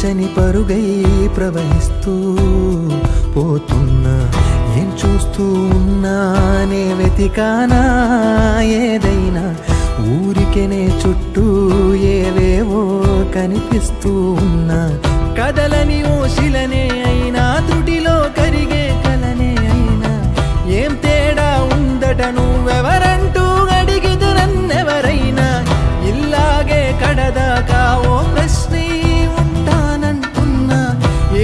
తీర్చని పరుగై ప్రవహిస్తూ పోతున్నా ఏం చూస్తూ ఉన్నానే వెతికానా ఏదైనా ఊరికెనే చుట్టూ ఏవేవో కనిపిస్తూ ఉన్నా కదలని ఓశిలనే అయినా తుటిలో కరిగే కలనే అయినా ఏం తేడా ఉందట నువ్వెవరంటూ అడిగితే నన్నెవరైనా ఇల్లాగే కడదాకా ఓ ప్రశ్నే ఉంటానంటున్నా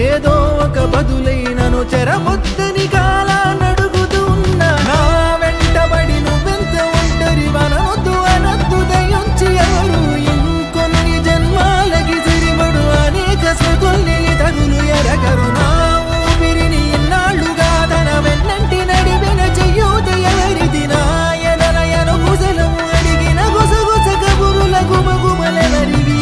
ఏదో ఒక బదులైనను చెరబొద్దని కాలాన్ని అడుగుతూ ఉన్నా నా వెంటబడి నువ్వెంత ఒంటరి వనవద్దు అనద్దు దయించి ఎవరు ఇంకొన్ని జన్మాలకి సరిపడు అనేక స్మృతుల్ని తగులు ఎరగరు నా ఊపిరిని ఇన్నాళ్ళుగా తన వెన్నంటి నడిపిన చెయ్యూత ఎవరిది నా ఎదలయను గుసలము అడిగిన గుసగుస కబురుల గుమగుమలెవరివి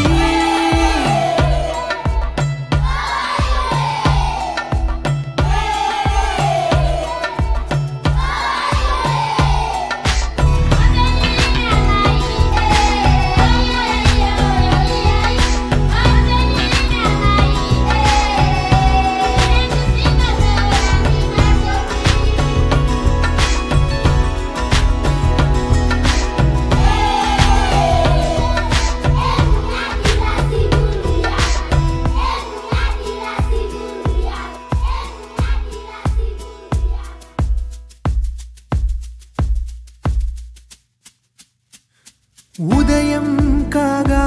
ఉదయం కాగా